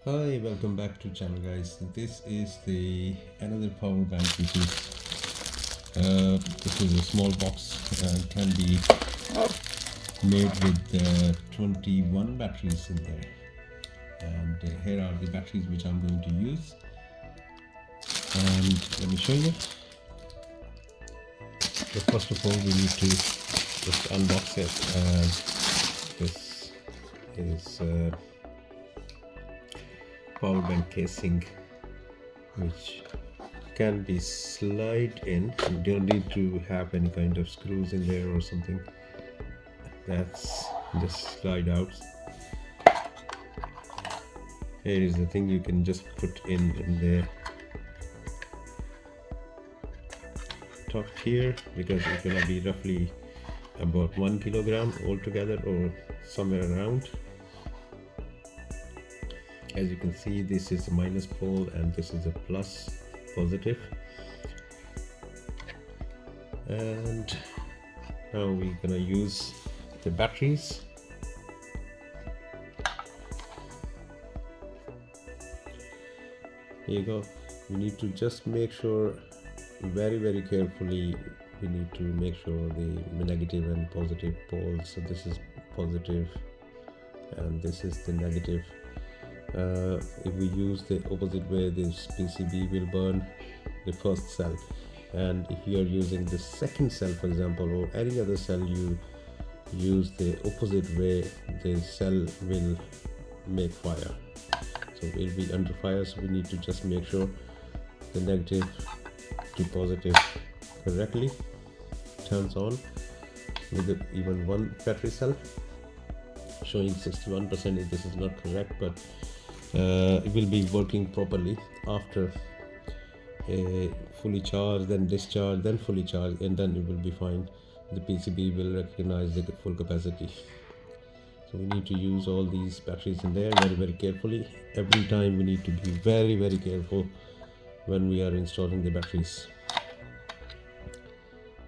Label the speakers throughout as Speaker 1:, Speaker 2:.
Speaker 1: Hi, welcome back to channel, guys. This is the another power bank, which is this is a small box and can be made with 21 batteries in there. And here are the batteries which I'm going to use. And let me show you. So first of all, we need to just unbox it. This is power bank casing, which can be slide in. You don't need to have any kind of screws in there or something. That's just slide out. Here is the thing you can just put in the top here, because it's gonna be roughly about 1 kilogram altogether or somewhere around. As you can see, this is a minus pole and this is a plus positive. And now we're gonna use the batteries. Here you go. We need to just make sure very carefully, we need to make sure the negative and positive poles. So this is positive and this is the negative. If we use the opposite way, this PCB will burn the first cell, and if you are using the second cell, for example, or any other cell, you use the opposite way, the cell will make fire, so it will be under fire. So we need to just make sure the negative to positive correctly turns on with even one battery cell showing 61%. This is not correct, but it will be working properly after fully charged, then discharge, then fully charged, and then it will be fine. The PCB will recognize the full capacity. So we need to use all these batteries in there very carefully. Every time we need to be very careful when we are installing the batteries.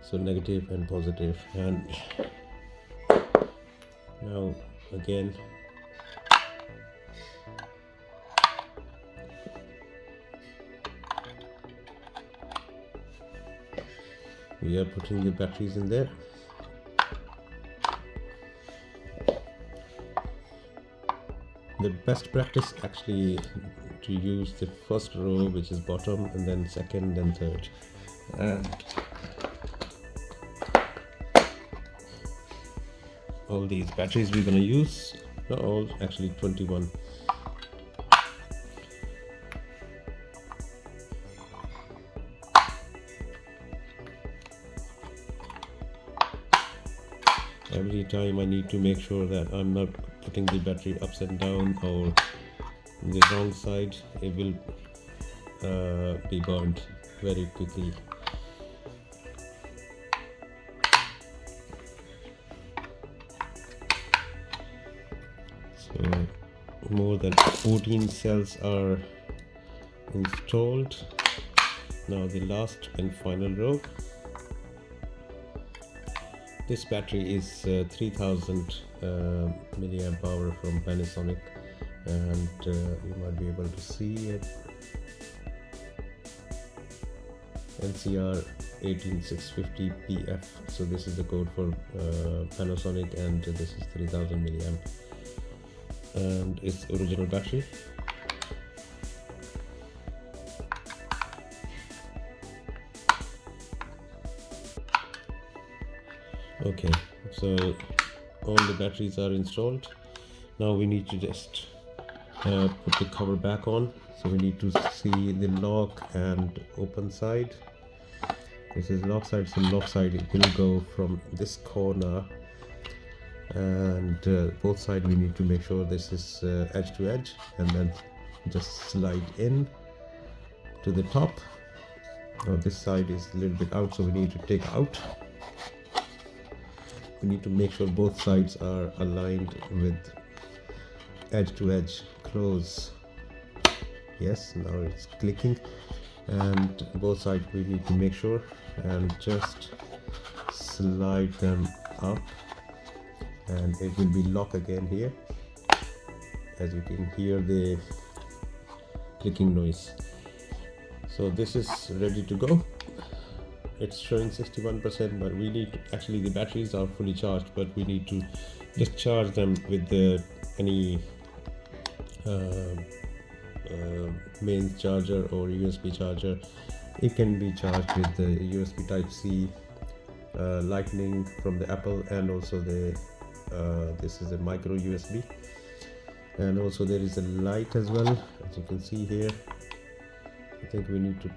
Speaker 1: So negative and positive. And now again, we are putting the batteries in there. The best practice actually to use the first row, which is bottom, and then second, then third. And all these batteries we're gonna use, not all, actually 21. Every time I need to make sure that I'm not putting the battery upside down or the wrong side. It will be burned very quickly. So more than 14 cells are installed. Now the last and final row. This battery is 3000 milliamp hour from Panasonic, and you might be able to see it. NCR18650PF. So this is the code for Panasonic, and this is 3000 milliamp, and it's original battery. Okay, so all the batteries are installed. Now we need to just put the cover back on. So we need to see the lock and open side. This is lock side, so lock side, it will go from this corner, and both sides we need to make sure this is edge to edge, and then just slide in to the top. Now this side is a little bit out, so we need to take out. We need to make sure both sides are aligned with edge to edge close. Yes, now it's clicking, and both sides we need to make sure, and just slide them up, and it will be lock again here. As you can hear the clicking noise. So this is ready to go. It's showing 61%, but we need to, actually the batteries are fully charged, but we need to just charge them with any mains charger or USB charger. It can be charged with the USB Type-C, Lightning from the Apple, and also this is a micro USB, and also there is a light as well, as you can see here. I think we need to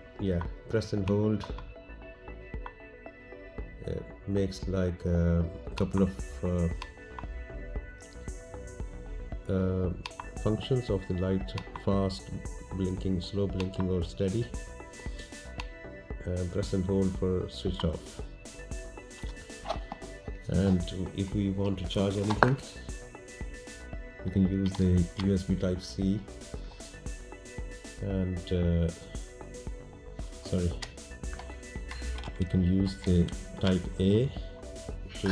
Speaker 1: press and hold. It makes like a couple of functions of the light: fast blinking, slow blinking, or steady. Press and hold for switched off. And if we want to charge anything, we can use the USB Type-C, and we can use the Type-A to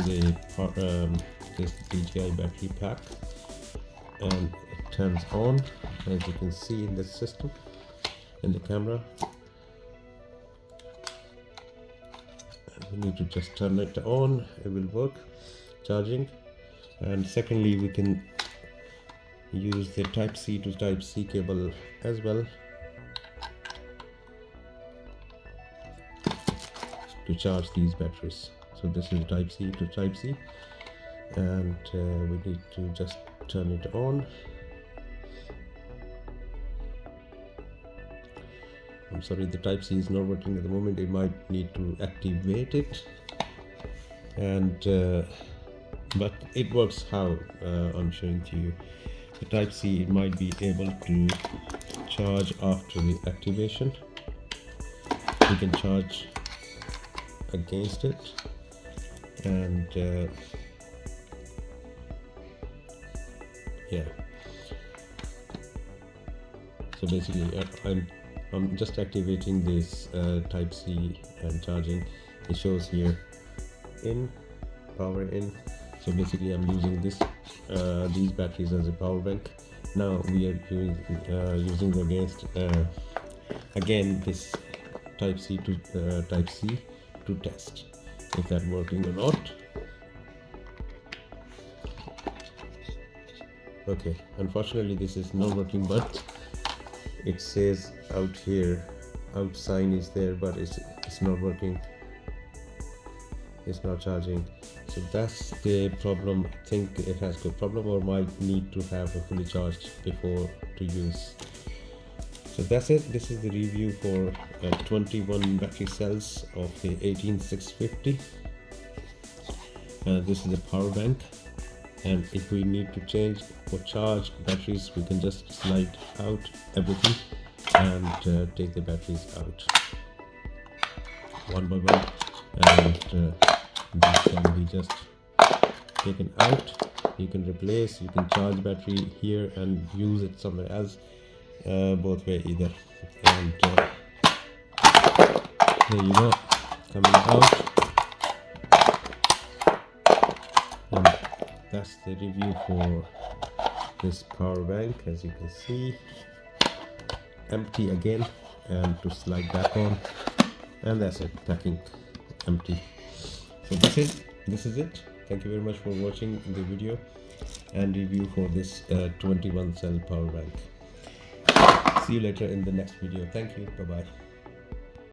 Speaker 1: this DJI battery pack, and it turns on, as you can see in the system, in the camera. We need to just turn it on, it will work, charging. And secondly, we can use the Type-C to Type-C cable as well to charge these batteries. So this is Type-C to Type-C, and we need to just turn it on. I'm sorry, the Type-C is not working at the moment. It might need to activate it, and but it works how I'm showing to you. The Type-C, it might be able to charge after the activation. We can charge against it, and so basically I'm just activating this Type-C and charging. It shows here in, power in. So basically I'm using these batteries as a power bank. Now we are using against again this Type-C to Type-C to test if that's working or not. Okay, unfortunately this is not working, but it says out here, out sign is there, but it's not working. It's not charging. So that's the problem. I think it has a problem, or might need to have a fully charged before to use. So that's it. This is the review for 21 battery cells of the 18650. This is a power bank, and if we need to change or charge batteries, we can just slide out everything and take the batteries out one by one, and these can be just taken out. You can replace, you can charge battery here and use it somewhere else, both way either. And there you go, coming out. And that's the review for this power bank. As you can see, empty again, and to slide back on, and that's it, packing empty. So that's it. This is it. Thank you very much for watching the video and review for this 21 cell power bank. See you later in the next video. Thank you. Bye bye.